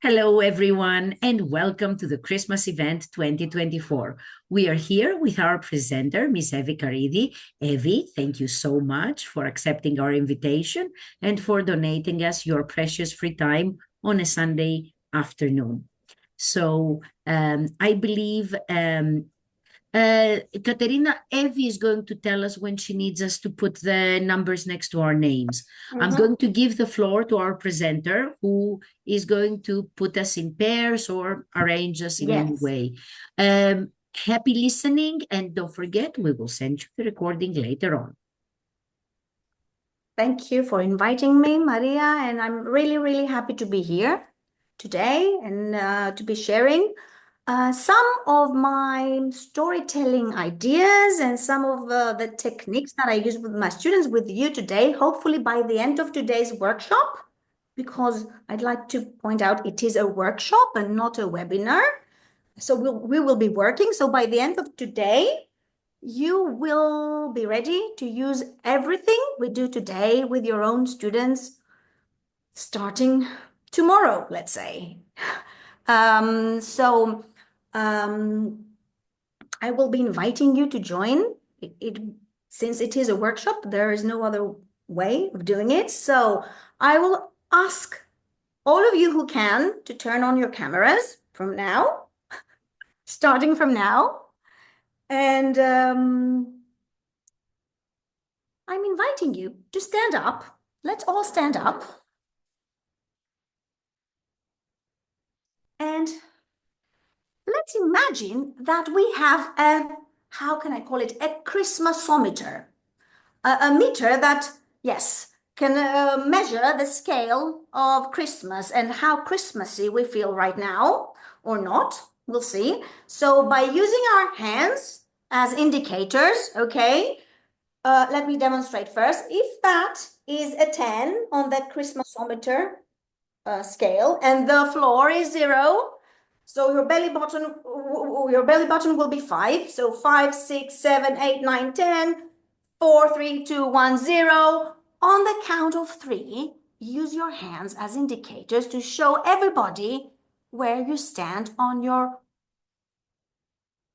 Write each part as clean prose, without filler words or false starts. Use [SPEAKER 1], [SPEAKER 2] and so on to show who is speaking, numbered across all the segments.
[SPEAKER 1] Hello, everyone, and welcome to the Christmas event 2024. We are here with our presenter, Miss Evie Caridi. Evie, thank you so much for accepting our invitation and for donating us your precious free time on a Sunday afternoon. So I believe Katerina, Evie is going to tell us when she needs us to put the numbers next to our names. I'm going to give the floor to our presenter, who is going to put us in pairs or arrange us in any way. Happy listening, and don't forget, we will send you the recording later on.
[SPEAKER 2] Thank you for inviting me, Maria, and I'm really, really happy to be here today and to be sharing some of my storytelling ideas and some of the techniques that I use with my students with you today, hopefully by the end of today's workshop, because I'd like to point out it is a workshop and not a webinar. So we will be working. So by the end of today, you will be ready to use everything we do today with your own students starting tomorrow, let's say. I will be inviting you to join. Since it is a workshop, there is no other way of doing it. So I will ask all of you who can to turn on your cameras from now, starting from now. And I'm inviting you to stand up. Let's all stand up. And let's imagine that we have how can I call it? A Christmasometer. A meter that, yes, can measure the scale of Christmas and how Christmassy we feel right now or not. We'll see. So by using our hands as indicators, okay, let me demonstrate first. If that is a 10 on the Christmasometer scale and the floor is 0, so your belly button will be 5. So 5, 6, 7, 8, 9, 10, 4, 3, 2, 1, 0. On the count of 3, use your hands as indicators to show everybody where you stand on your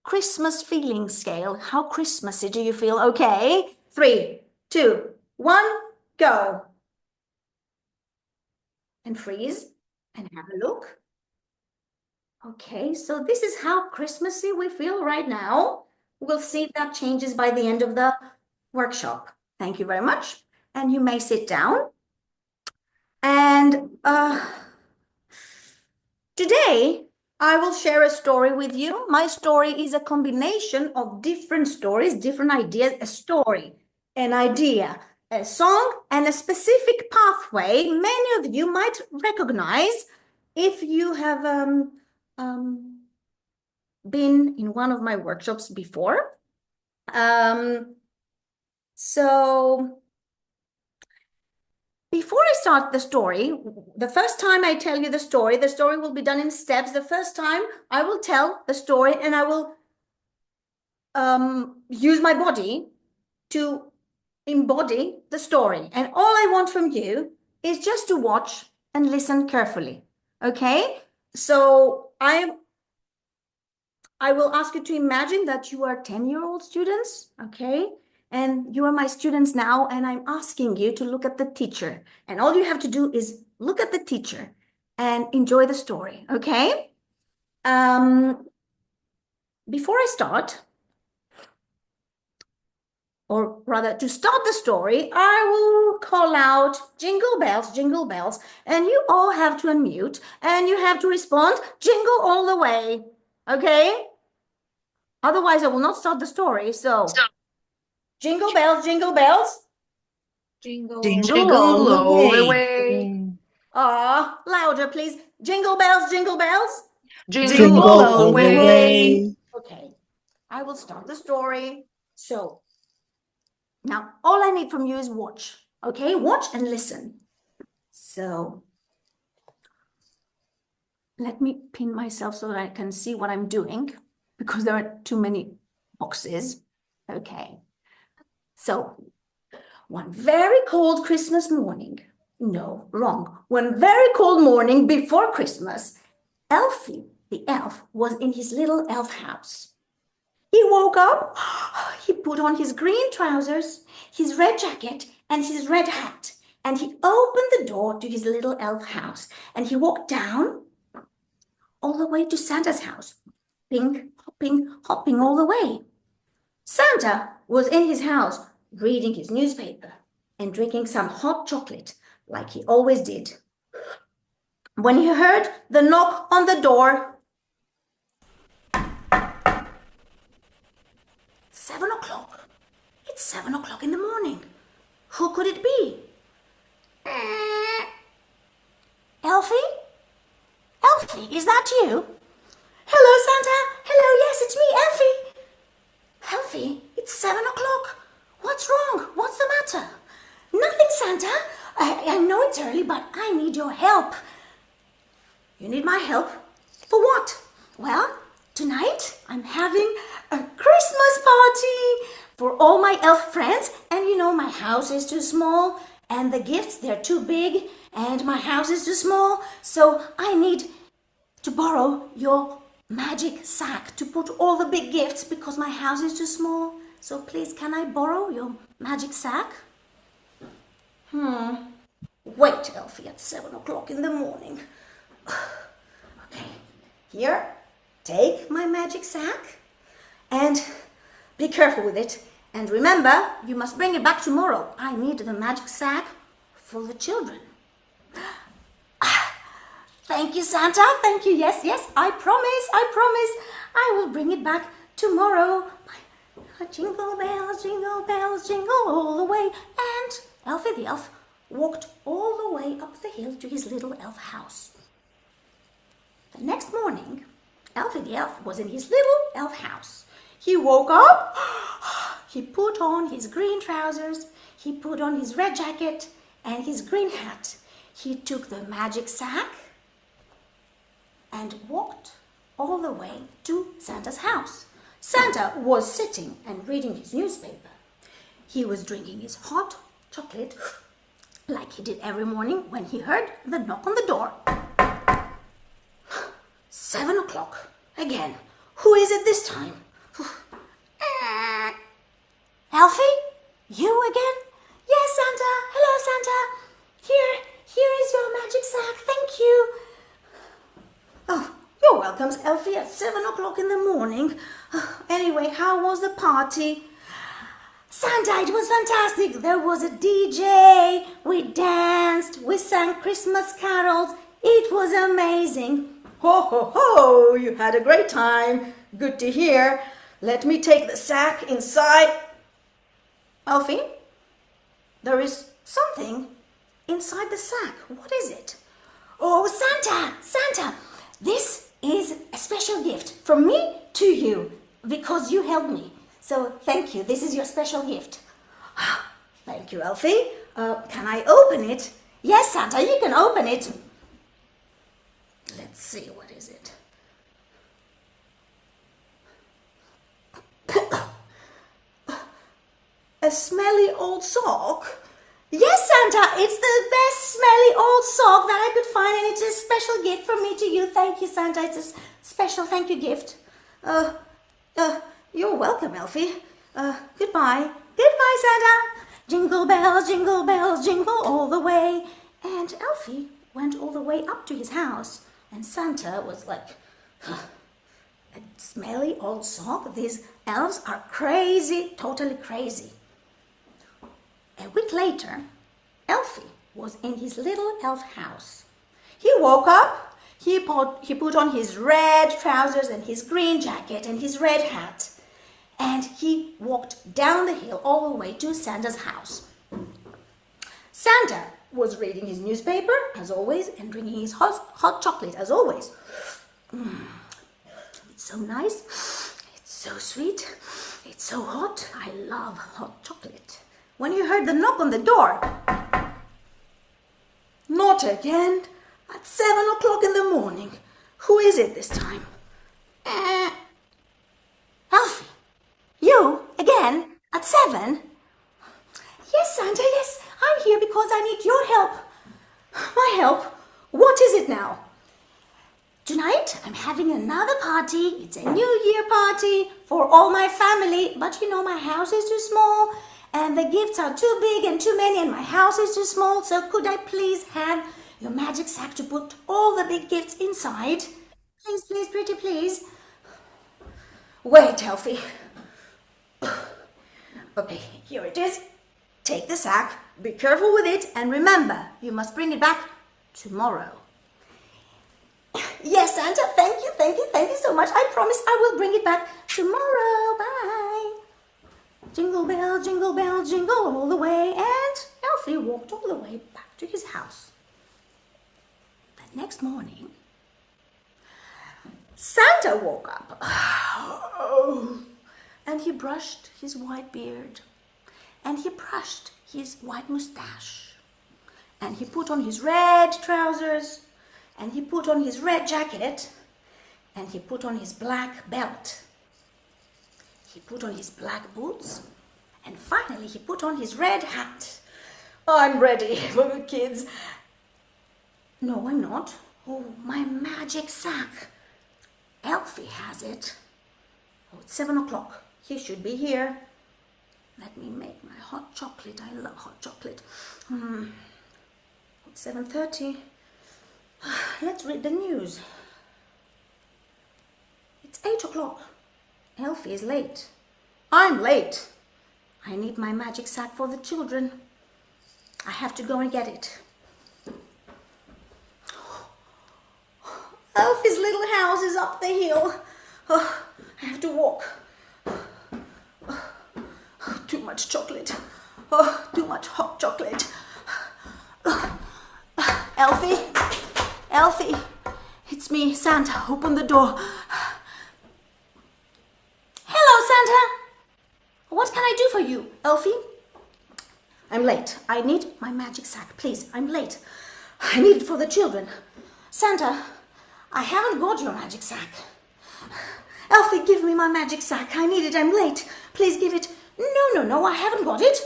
[SPEAKER 2] Christmas feeling scale. How Christmassy do you feel? Okay. 3, 2, 1, go. And freeze and have a look. Okay, so this is how Christmassy we feel right now. We'll see if that changes by the end of the workshop. Thank you very much. And you may sit down. And today, I will share a story with you. My story is a combination of different stories, different ideas, a story, an idea, a song, and a specific pathway many of you might recognize if you have been in one of my workshops before. So before I start the story, the first time I tell you the story will be done in steps. The first time I will tell the story and I will use my body to embody the story. And all I want from you is just to watch and listen carefully. Okay? So I will ask you to imagine that you are 10-year-old students, okay? And you are my students now, and I'm asking you to look at the teacher. And all you have to do is look at the teacher and enjoy the story, okay? Before I start, or rather to start the story, I will call out jingle bells, and you all have to unmute, and you have to respond jingle all the way, okay? Otherwise, I will not start the story, so... Jingle bells, jingle bells.
[SPEAKER 3] Jingle,
[SPEAKER 1] Jingle all the way.
[SPEAKER 2] Louder, please. Jingle bells, jingle bells.
[SPEAKER 1] Jingle all the way.
[SPEAKER 2] Okay, I will start the story. So, now all I need from you is watch. Okay, watch and listen. So, let me pin myself so that I can see what I'm doing because there are too many boxes. Okay. So, one very cold Christmas morning, no, wrong. One very cold morning before Christmas, Elfie, the elf, was in his little elf house. He woke up, he put on his green trousers, his red jacket, and his red hat, and he opened the door to his little elf house, and he walked down all the way to Santa's house, hopping all the way. Santa was in his house reading his newspaper and drinking some hot chocolate like he always did. When he heard the knock on the door, 7 o'clock. It's 7 o'clock in the morning. Who could it be? Elfie? Elfie, is that you? Hello, Santa. Hello, yes, it's me, Elfie. Elfie, it's 7 o'clock. What's wrong? What's the matter? Nothing, Santa. I know it's early, but I need your help. You need my help? For what? Well, tonight I'm having a Christmas party for all my elf friends. And you know, my house is too small and the gifts, they're too big and my house is too small. So I need to borrow your magic sack to put all the big gifts because my house is too small. So please, can I borrow your magic sack? Wait, Elfie, at 7 o'clock in the morning. Okay, here, take my magic sack and be careful with it. And remember, you must bring it back tomorrow. I need the magic sack for the children. Thank you, Santa. Thank you. Yes, I promise. I will bring it back tomorrow. Jingle bells, jingle all the way. And Elfie the elf walked all the way up the hill to his little elf house. The next morning, Elfie the elf was in his little elf house. He woke up, he put on his green trousers, he put on his red jacket and his green hat. He took the magic sack and walked all the way to Santa's house. Santa was sitting and reading his newspaper. He was drinking his hot chocolate like he did every morning when he heard the knock on the door. 7 o'clock again. Who is it this time? Elfie? You again? Yes, Santa. Hello, Santa. Here is your magic sack. Thank you. Oh, you're welcome, Elfie, at 7 o'clock in the morning. Anyway, how was the party? Santa, it was fantastic. There was a DJ. We danced. We sang Christmas carols. It was amazing. Ho, ho, ho. You had a great time. Good to hear. Let me take the sack inside. Elfie, there is something inside the sack. What is it? Oh, Santa, this is a special gift from me to you because you helped me. So thank you. This is your special gift. Thank you, Elfie. Can I open it? Yes, Santa, you can open it. Let's see, what is it? A smelly old sock? Yes, Santa, it's the best smelly old sock that I could find, and it's a special gift from me to you. Thank you, Santa. It's a special thank you gift. You're welcome, Elfie. Goodbye. Goodbye, Santa. Jingle bells, jingle all the way. And Elfie went all the way up to his house, and Santa was like, a smelly old sock? These elves are crazy, totally crazy. A week later, Elfie was in his little elf house. He woke up, he put on his red trousers and his green jacket and his red hat, and he walked down the hill all the way to Santa's house. Santa was reading his newspaper, as always, and drinking his hot chocolate, as always. It's so nice, it's so sweet, it's so hot. I love hot chocolate. When you heard the knock on the door, not again, at 7 o'clock in the morning. Who is it this time? Elfie, you again at 7? Yes, Santa, yes, I'm here because I need your help. My help? What is it now? Tonight, I'm having another party. It's a New Year party for all my family. But you know, my house is too small and the gifts are too big and too many and my house is too small. So could I please have your magic sack to put all the big gifts inside? Please, please, pretty please. Wait, Elfie. Okay, here it is. Take the sack, be careful with it, and remember, you must bring it back tomorrow. Yes, Santa, thank you so much. I promise I will bring it back tomorrow. Bye. Jingle bell, jingle all the way. And Elfie walked all the way back to his house. The next morning, Santa woke up. And he brushed his white beard. And he brushed his white mustache. And he put on his red trousers. And he put on his red jacket, and he put on his black belt. He put on his black boots, and finally he put on his red hat. I'm ready for the kids. No, I'm not. Oh, my magic sack. Elfie has it. Oh, it's 7 o'clock. He should be here. Let me make my hot chocolate. I love hot chocolate. It's 7:30. Let's read the news. It's 8 o'clock. Elfie is late. I'm late. I need my magic sack for the children. I have to go and get it. Elfie's little house is up the hill. Oh, I have to walk. Too much chocolate. Oh, too much hot chocolate. Elfie? Elfie, it's me, Santa. Open the door. Hello, Santa. What can I do for you, Elfie? I'm late. I need my magic sack. Please, I'm late. I need it for the children. Santa, I haven't got your magic sack. Elfie, give me my magic sack. I need it. I'm late. Please give it. No, I haven't got it.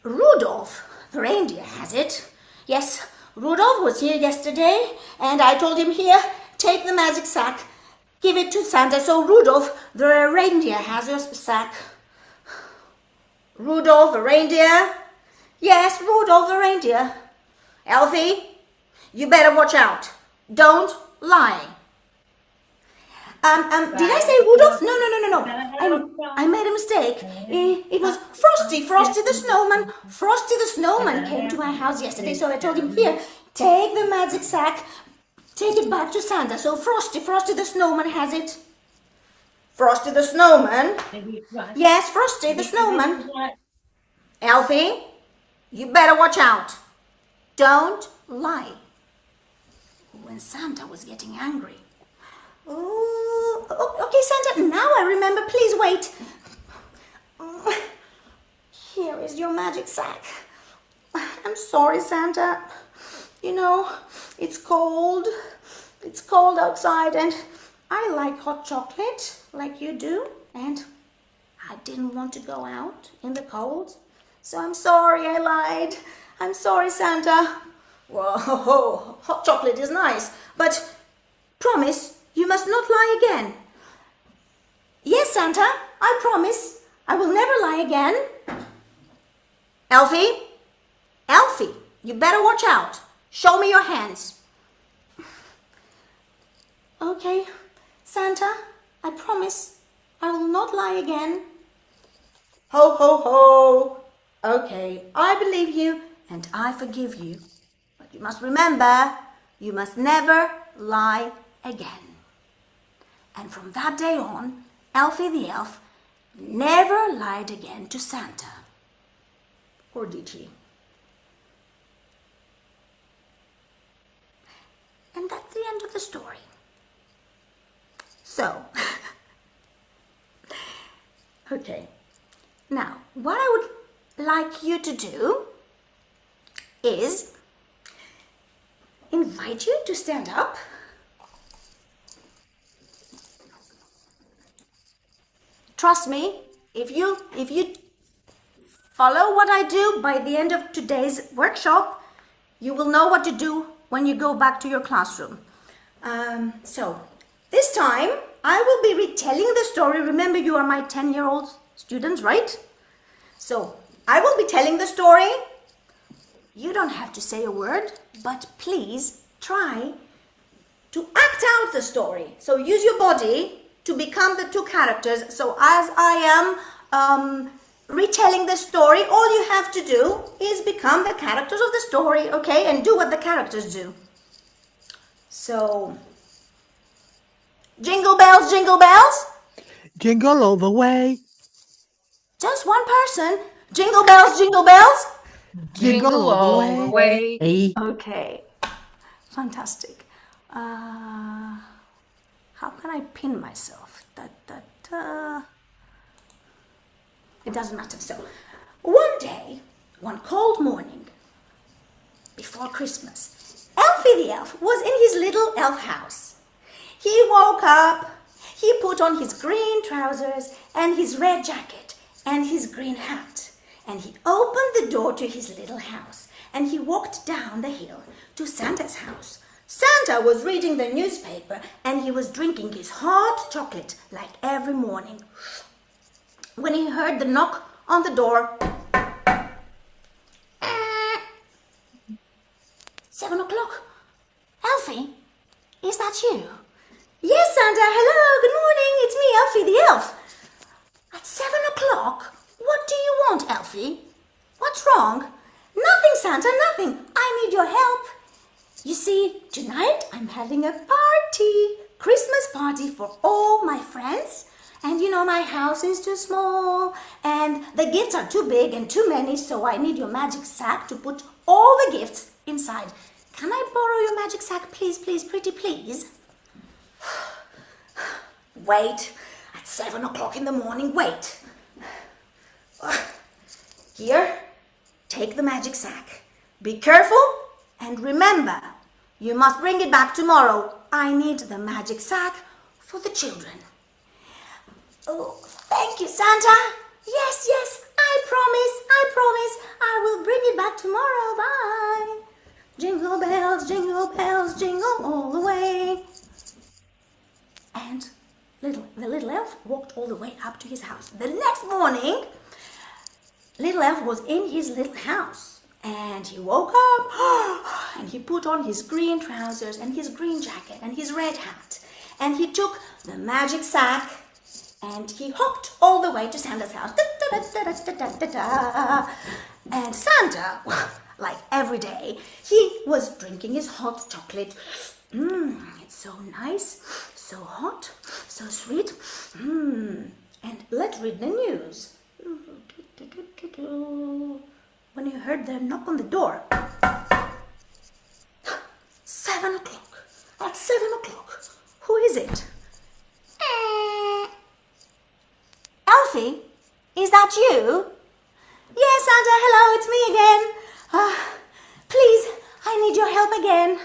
[SPEAKER 2] Rudolph, the reindeer, has it. Yes, Rudolph was here yesterday, and I told him, here, take the magic sack, give it to Santa. So Rudolph, the reindeer, has your sack. Rudolph, the reindeer? Yes, Rudolph, the reindeer. Elfie, you better watch out. Don't lie. Did I say Rudolph? No. I made a mistake. It was Frosty the snowman. Frosty the snowman came to my house yesterday, so I told him, here, take the magic sack, take it back to Santa. So Frosty the snowman has it. Frosty the snowman? Yes, Frosty the snowman. Elfie, you better watch out. Don't lie. When Santa was getting angry. Oh, okay, Santa, now I remember. Please wait. Here is your magic sack. I'm sorry, Santa. You know, it's cold. It's cold outside, and I like hot chocolate like you do, and I didn't want to go out in the cold. So I'm sorry I lied. I'm sorry, Santa. Whoa, hot chocolate is nice, but promise you must not lie again. Yes, Santa, I promise. I will never lie again. Elfie, you better watch out. Show me your hands. Okay, Santa, I promise I will not lie again. Ho, ho, ho. Okay, I believe you and I forgive you. But you must remember, you must never lie again. And from that day on, Elfie the elf never lied again to Santa. Or did he? And that's the end of the story. So, okay. Now, what I would like you to do is invite you to stand up. Trust me, if you follow what I do, by the end of today's workshop, you will know what to do when you go back to your classroom. So this time I will be retelling the story. Remember, you are my 10-year-old students, right? So I will be telling the story. You don't have to say a word, but please try to act out the story. So use your body to become the two characters. So as I am retelling the story, all you have to do is become the characters of the story, okay? And do what the characters do. So, jingle bells, jingle bells.
[SPEAKER 3] Jingle all the way.
[SPEAKER 2] Just one person. Jingle bells, jingle bells.
[SPEAKER 3] Jingle all the way.
[SPEAKER 1] Hey.
[SPEAKER 2] Okay, fantastic. How can I pin myself? It doesn't matter. So, one day, one cold morning, before Christmas, Elfie the elf was in his little elf house. He woke up, he put on his green trousers and his red jacket and his green hat, and he opened the door to his little house, and he walked down the hill to Santa's house. Santa was reading the newspaper and he was drinking his hot chocolate like every morning. When he heard the knock on the door, 7 o'clock. Elfie, is that you? Yes, Santa. Hello, good morning. It's me, Elfie the elf. At 7 o'clock? What do you want, Elfie? What's wrong? Nothing, Santa, nothing. I need your help. You see, tonight I'm having a party, Christmas party for all my friends. And you know, my house is too small and the gifts are too big and too many, so I need your magic sack to put all the gifts inside. Can I borrow your magic sack, please, please, pretty please? Wait, at 7 o'clock in the morning, wait. Here, take the magic sack. Be careful and remember, you must bring it back tomorrow. I need the magic sack for the children. Oh, thank you, Santa. Yes, I promise. I will bring it back tomorrow. Bye. Jingle bells, jingle all the way. And the little elf walked all the way up to his house. The next morning, little elf was in his little house. And he woke up and he put on his green trousers and his green jacket and his red hat. And he took the magic sack and he hopped all the way to Santa's house. And Santa, like every day, he was drinking his hot chocolate. It's so nice, so hot, so sweet. And let's read the news. When he heard the knock on the door. 7 o'clock. At 7 o'clock. Who is it? Elfie, is that you? Yes, Santa, hello, it's me again. Please, I need your help again.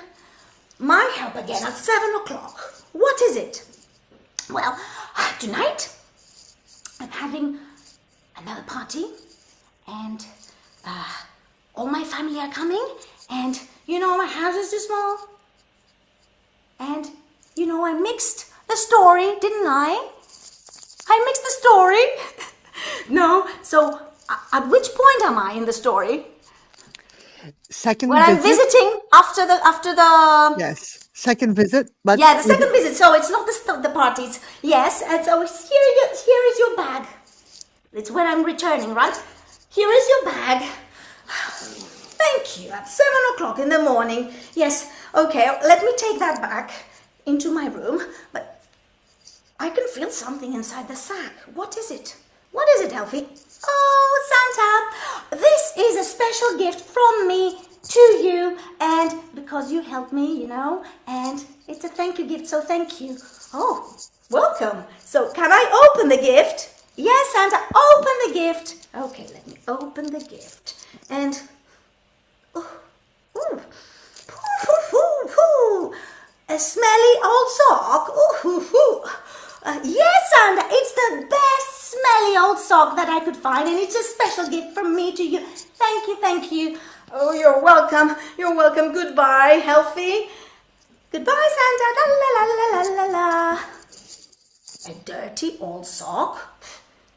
[SPEAKER 2] My help again at 7 o'clock. What is it? Well, tonight I'm having another party and all my family are coming, and you know my house is too small. And you know I mixed the story, didn't I? I mixed the story. No, so at which point am I in the story?
[SPEAKER 3] Second
[SPEAKER 2] When
[SPEAKER 3] visit.
[SPEAKER 2] I'm visiting after the
[SPEAKER 3] Yes, second visit. But
[SPEAKER 2] yeah, the second visit. So it's not the parties. Yes, and so here is your bag. It's when I'm returning, right? Here is your bag. Thank you. At 7 o'clock in the morning. Yes, okay, let me take that back into my room. But I can feel something inside the sack. What is it? What is it, Elfie? Oh, Santa, this is a special gift from me to you. And because you helped me, you know, and it's a thank you gift, so thank you. Oh, welcome. So can I open the gift? Yes, Santa, open the gift. Okay, let me open the gift. And, a smelly old sock. Yes, Santa, it's the best smelly old sock that I could find, and it's a special gift from me to you. Thank you, thank you. Oh, you're welcome. You're welcome. Goodbye, Elfie. Goodbye, Santa. La la la la la la. A dirty old sock.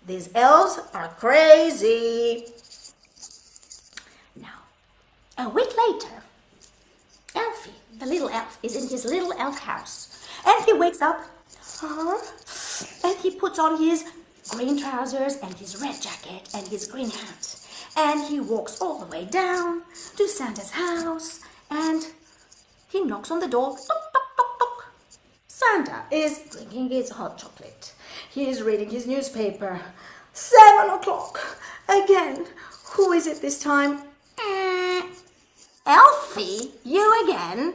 [SPEAKER 2] These elves are crazy. Now, a week later, Elfie, the little elf, is in his little elf house. And he wakes up and he puts on his green trousers and his red jacket and his green hat. And he walks all the way down to Santa's house and he knocks on the door. Toc, toc, toc, toc. Santa is drinking his hot chocolate. He is reading his newspaper. 7 o'clock. Again. Who is it this time? Elfie, you again?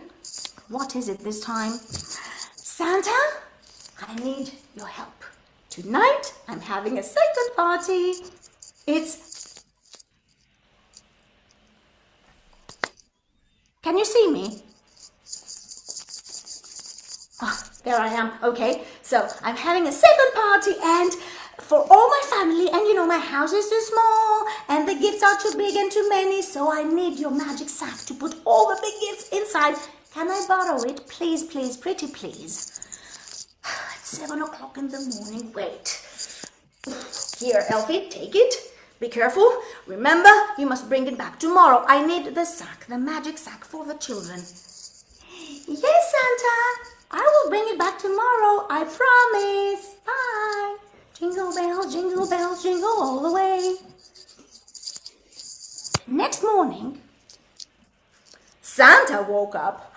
[SPEAKER 2] What is it this time? Santa, I need your help. Tonight, I'm having a second party. Can you see me? Oh, there I am. Okay, so I'm having a second party and for all my family, and you know my house is too small and the gifts are too big and too many, so I need your magic sack to put all the big gifts inside. Can I borrow it? Please, please, pretty please. It's 7 o'clock in the morning. Wait. Here, Elfie, take it. Be careful. Remember, you must bring it back tomorrow. I need the sack, the magic sack for the children. Yes, Santa. I will bring it back tomorrow. I promise. Bye. Jingle bells, jingle all the way. Next morning, Santa woke up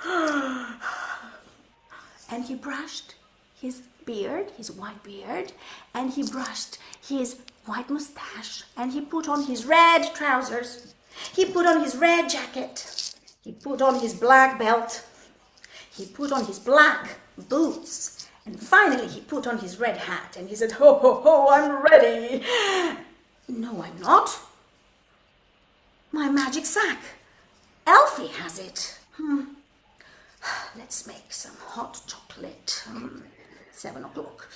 [SPEAKER 2] and he brushed his beard, his white beard, and he brushed his white mustache, and he put on his red trousers. He put on his red jacket. He put on his black belt. He put on his black boots. And finally, he put on his red hat and he said, ho, ho, ho, I'm ready. No, I'm not. My magic sack. Elfie has it. Let's make some hot chocolate. 7 o'clock.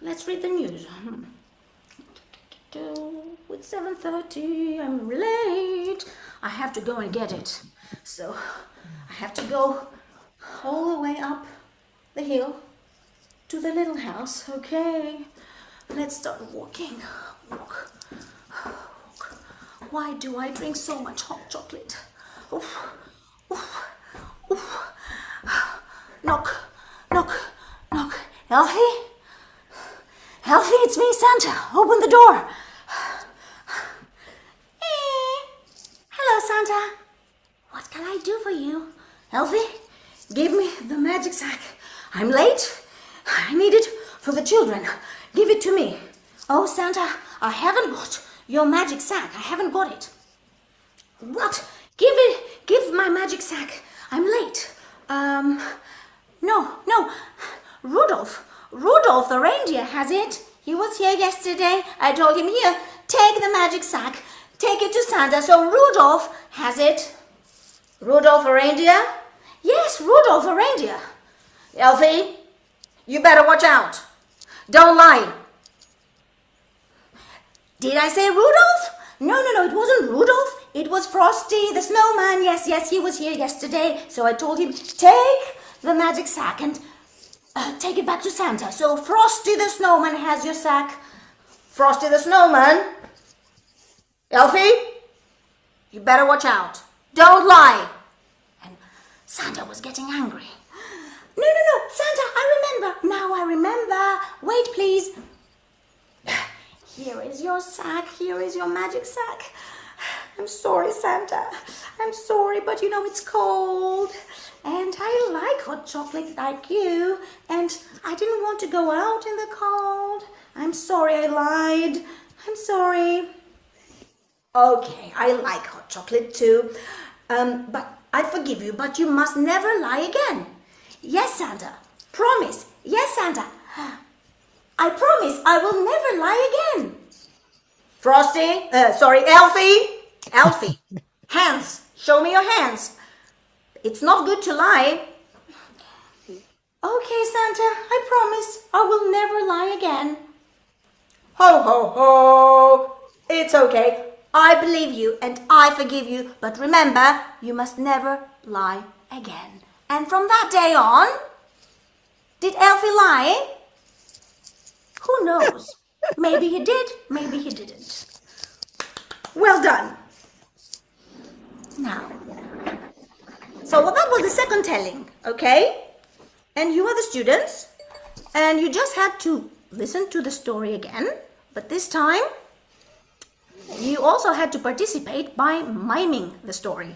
[SPEAKER 2] Let's read the news. It's 7:30. I'm late. I have to go and get it. So I have to go all the way up the hill to the little house. Okay, let's start walking. Walk. Why do I drink so much hot chocolate? Oof, oof, oof. Knock, knock, knock. Elfie? Elfie, it's me, Santa. Open the door. Hello, Santa. What can I do for you? Elfie, give me the magic sack. I'm late. I need it for the children. Give it to me. Oh, Santa, I haven't got your magic sack. I haven't got it. What? Give my magic sack. I'm late. No. Rudolph the reindeer has it. He was here yesterday. I told him, here, take the magic sack. Take it to Santa. So Rudolph has it. Rudolph the reindeer? Yes, Rudolph the reindeer. Elfie, you better watch out. Don't lie. Did I say Rudolph? No, it wasn't Rudolph. It was Frosty the snowman. Yes, he was here yesterday. So I told him, take the magic sack and take it back to Santa. So Frosty the snowman has your sack. Frosty the snowman. Elfie, you better watch out. Don't lie. And Santa was getting angry. No, Santa, I remember. Now I remember. Wait, please. Here is your sack. Here is your magic sack. I'm sorry, Santa. I'm sorry, but you know it's cold. And I like hot chocolate like you. And I didn't want to go out in the cold. I'm sorry I lied. I'm sorry. Okay, I like hot chocolate too. But I forgive you, but you must never lie again. Yes, Santa. Promise. Yes, Santa. I promise I will never lie again. Elfie. Hands. Show me your hands. It's not good to lie. Okay, Santa. I promise I will never lie again. Ho, ho, ho. It's okay. I believe you and I forgive you, but remember, you must never lie again. And from that day on, did Elfie lie? Who knows? Maybe he did, maybe he didn't. Well done. Now, so that was the second telling, okay? And you are the students, and you just had to listen to the story again, but this time you also had to participate by miming the story.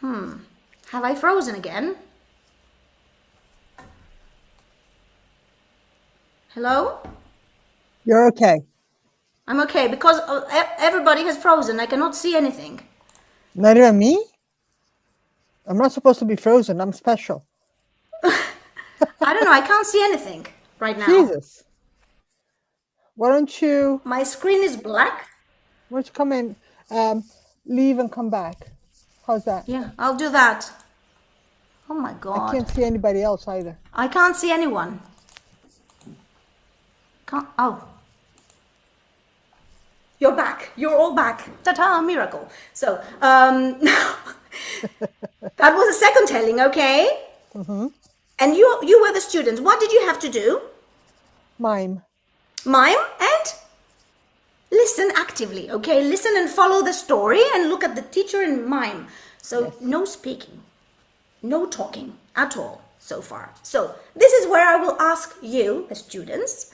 [SPEAKER 2] Have I frozen again? Hello?
[SPEAKER 3] You're okay.
[SPEAKER 2] I'm okay because everybody has frozen. I cannot see anything.
[SPEAKER 3] Not even me? I'm not supposed to be frozen. I'm special.
[SPEAKER 2] I don't know. I can't see anything right now.
[SPEAKER 3] Jesus. Why don't you
[SPEAKER 2] My screen is black.
[SPEAKER 3] come in, leave and come back? How's that?
[SPEAKER 2] Yeah, I'll do that. Oh my
[SPEAKER 3] I
[SPEAKER 2] God.
[SPEAKER 3] can't see anybody else either.
[SPEAKER 2] I can't see anyone. Oh. You're back. You're all back. Ta-ta, miracle. So, that was the second telling, okay?
[SPEAKER 3] Mm-hmm.
[SPEAKER 2] And you were the students. What did you have to do?
[SPEAKER 3] Mime.
[SPEAKER 2] Mime and listen actively, okay? Listen and follow the story and look at the teacher and mime. So
[SPEAKER 3] Yes.
[SPEAKER 2] no speaking, no talking at all so far. So this is where I will ask you, the students,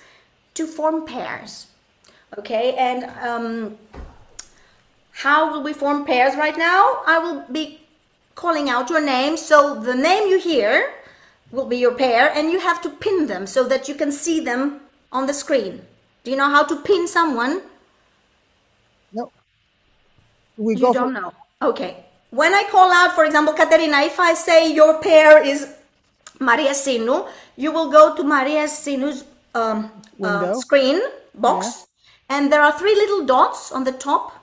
[SPEAKER 2] to form pairs, okay? And how will we form pairs right now? I will be calling out your name. So the name you hear will be your pair, and you have to pin them so that you can see them on the screen. Do you know how to pin someone?
[SPEAKER 3] No.
[SPEAKER 2] You don't know. Okay. When I call out, for example, Katerina, if I say your pair is Maria Sinu, you will go to Maria Sinu's screen box, and there are 3 little dots on the top.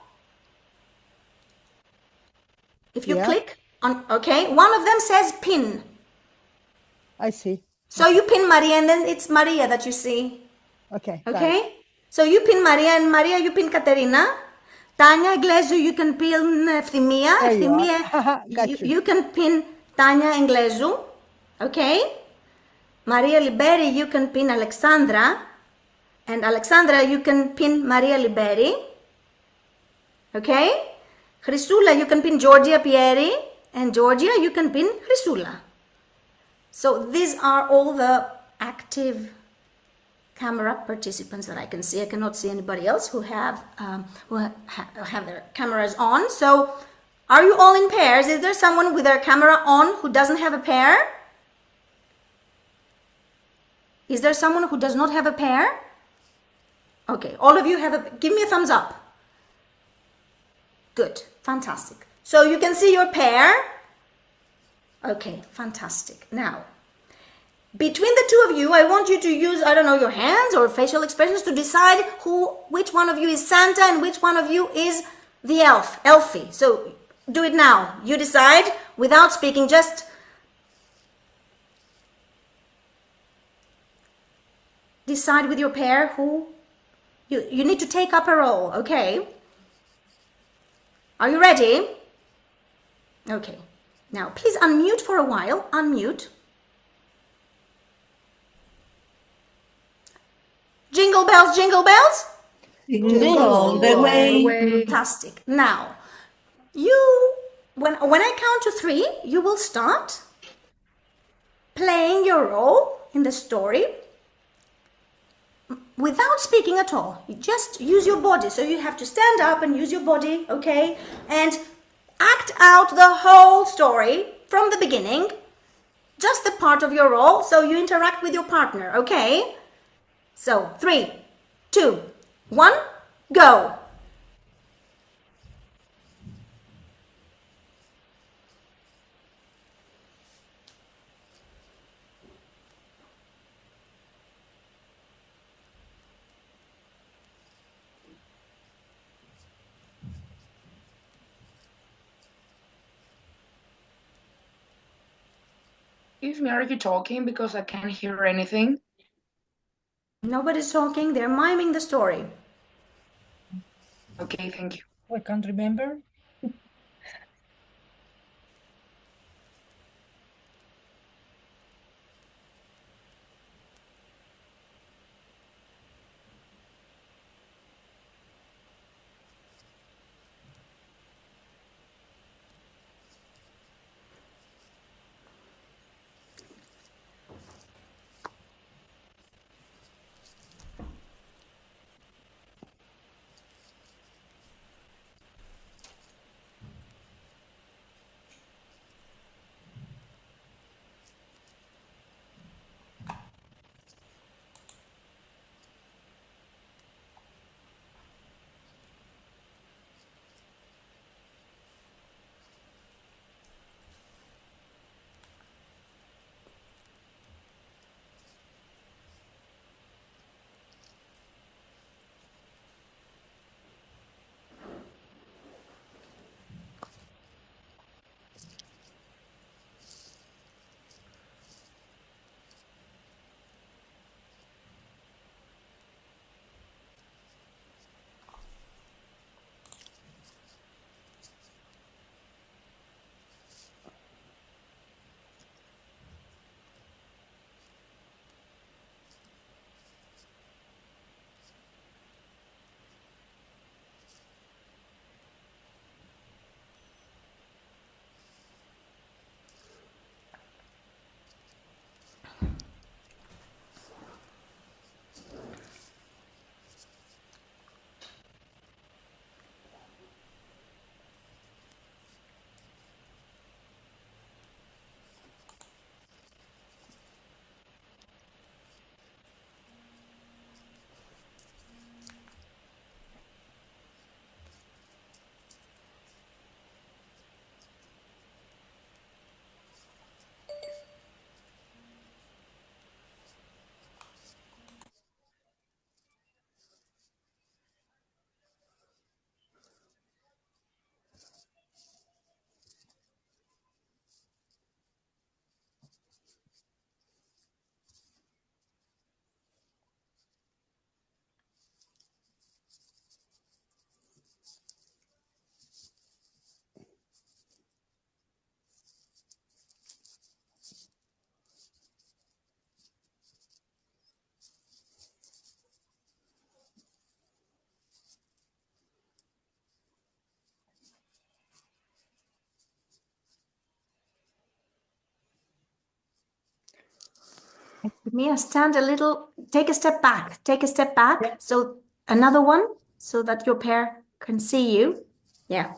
[SPEAKER 2] If you click on, okay, one of them says pin.
[SPEAKER 3] I see.
[SPEAKER 2] So you pin Maria, and then it's Maria that you see.
[SPEAKER 3] Okay.
[SPEAKER 2] Okay? So you pin Maria, and Maria, you pin Katerina. Tanya Inglezu, you can pin Efthymia.
[SPEAKER 3] There you are.
[SPEAKER 2] Efthymia,
[SPEAKER 3] Got you.
[SPEAKER 2] you can pin Tanya Inglezu. Okay? Maria Liberi, you can pin Alexandra. And Alexandra, you can pin Maria Liberi. Okay? Chrysula, you can pin Georgia Pieri. And Georgia, you can pin Chrysula. So these are all the active camera participants that I can see. I cannot see anybody else who have their cameras on. So are you all in pairs? Is there someone with their camera on who doesn't have a pair? Is there someone who does not have a pair? Okay, all of you give me a thumbs up. Good, fantastic. So you can see your pair. Okay, fantastic. Now, between the two of you, I want you to use, I don't know, your hands or facial expressions to decide which one of you is Santa and which one of you is the elf, Elfie. So do it now. You decide without speaking, just decide with your pair who you need to take up a role, okay? Are you ready? Okay. Now, please unmute for a while. Unmute. Jingle bells, jingle bells.
[SPEAKER 1] Jingle all the way.
[SPEAKER 2] Fantastic. Now, when I count to 3, you will start playing your role in the story without speaking at all. You just use your body. So you have to stand up and use your body, okay? And act out the whole story from the beginning, just the part of your role, so you interact with your partner, okay? So 3, 2, 1, go.
[SPEAKER 4] Excuse me, are you talking? Because I can't hear anything.
[SPEAKER 2] Nobody's talking, they're miming the story.
[SPEAKER 4] Okay, thank you.
[SPEAKER 5] I can't remember.
[SPEAKER 2] Mia, stand a little, take a step back, take a step back.
[SPEAKER 5] Yeah.
[SPEAKER 2] So another one so that your pair can see you. Yeah.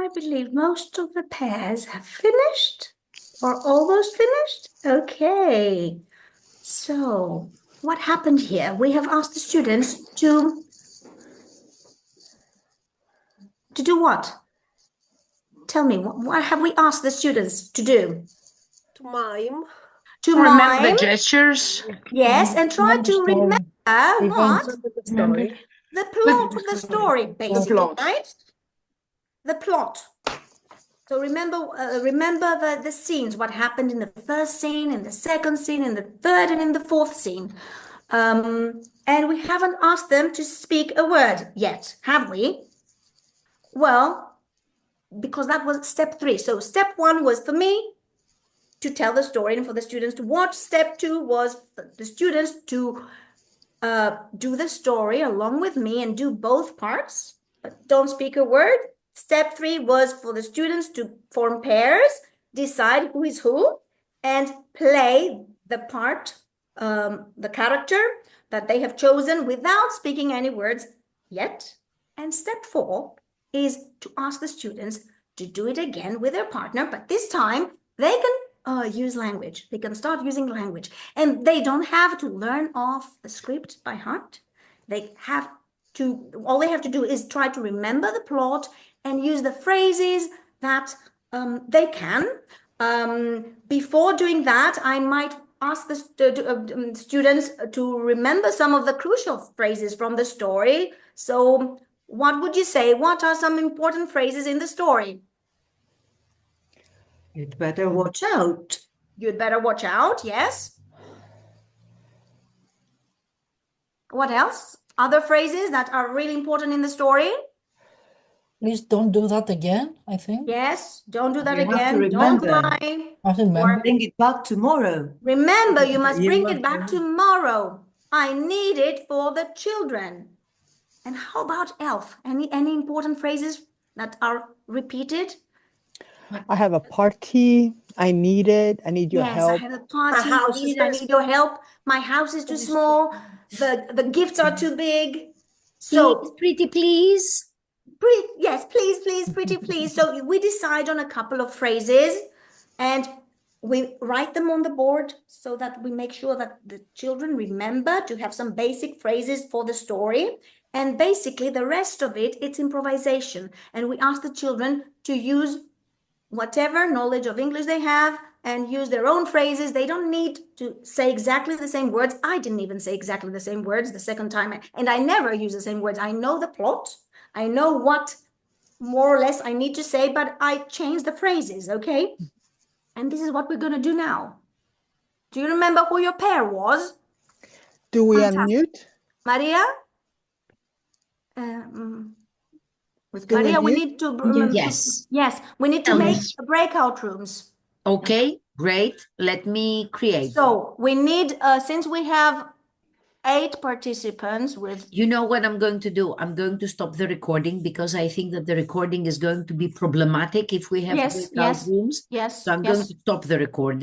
[SPEAKER 2] I believe most of the pairs have finished or almost finished. Okay. So what happened here? We have asked the students to do what? Tell me, what have we asked the students to do?
[SPEAKER 5] To mime.
[SPEAKER 2] To
[SPEAKER 4] Remember the
[SPEAKER 2] mime,
[SPEAKER 4] gestures.
[SPEAKER 2] yes, and try
[SPEAKER 3] Remember
[SPEAKER 2] to
[SPEAKER 3] story.
[SPEAKER 2] remember what?
[SPEAKER 3] The story.
[SPEAKER 2] The plot of the story, basically,
[SPEAKER 4] plot.
[SPEAKER 2] right? The plot. So remember the scenes, what happened in the first scene, in the second scene, in the third, and in the fourth scene. And we haven't asked them to speak a word yet, have we? Well, because that was step 3. So step 1 was for me to tell the story and for the students to watch. Step 2 was for the students to do the story along with me and do both parts, but don't speak a word. Step 3 was for the students to form pairs, decide who is who, and play the part, the character that they have chosen without speaking any words yet. And step 4 is to ask the students to do it again with their partner, but this time they can use language. They can start using language, and they don't have to learn off the script by heart. All they have to do is try to remember the plot and use the phrases that they can. Before doing that, I might ask the students to remember some of the crucial phrases from the story. So what would you say? What are some important phrases in the story?
[SPEAKER 6] You'd better watch out.
[SPEAKER 2] You'd better watch out, yes. What else? Other phrases that are really important in the story?
[SPEAKER 7] Please don't do that again, I think.
[SPEAKER 2] Yes, don't do that
[SPEAKER 6] You have to
[SPEAKER 2] again. Don't
[SPEAKER 6] remember.
[SPEAKER 2] lie.
[SPEAKER 7] I remember.
[SPEAKER 6] Bring it back tomorrow.
[SPEAKER 2] Remember, you must
[SPEAKER 6] You
[SPEAKER 2] bring
[SPEAKER 6] must
[SPEAKER 2] it back
[SPEAKER 6] remember.
[SPEAKER 2] tomorrow. I need it for the children. And how about elf? Any important phrases that are repeated?
[SPEAKER 3] I have a party. I need it. I need your
[SPEAKER 2] Yes,
[SPEAKER 3] help.
[SPEAKER 2] I have a party.
[SPEAKER 6] My house is
[SPEAKER 2] I need your help. My house is too small. The gifts are too big. So
[SPEAKER 1] Pretty please.
[SPEAKER 2] yes, please, please, pretty please. So we decide on a couple of phrases and we write them on the board so that we make sure that the children remember to have some basic phrases for the story. And basically the rest of it, it's improvisation. And we ask the children to use whatever knowledge of English they have and use their own phrases. They don't need to say exactly the same words. I didn't even say exactly the same words the second time. And I never use the same words. I know the plot. I know what more or less I need to say, but I change the phrases, okay? And this is what we're going to do now. Do you remember who your pair was?
[SPEAKER 3] Do we
[SPEAKER 2] Fantastic.
[SPEAKER 3] unmute?
[SPEAKER 2] Maria?
[SPEAKER 3] Do we
[SPEAKER 2] Maria, we
[SPEAKER 3] unmute?
[SPEAKER 2] need to...
[SPEAKER 1] Yes.
[SPEAKER 2] Yes, we need to
[SPEAKER 1] Tell me.
[SPEAKER 2] make the breakout rooms.
[SPEAKER 1] Okay, great. Let me create.
[SPEAKER 2] So we need, since we have 8 participants with...
[SPEAKER 1] You know what I'm going to do? I'm going to stop the recording because I think that the recording is going to be problematic if we have
[SPEAKER 2] Yes,
[SPEAKER 1] breakout
[SPEAKER 2] yes,
[SPEAKER 1] rooms.
[SPEAKER 2] yes,
[SPEAKER 1] So I'm going
[SPEAKER 2] yes.
[SPEAKER 1] to stop the recording.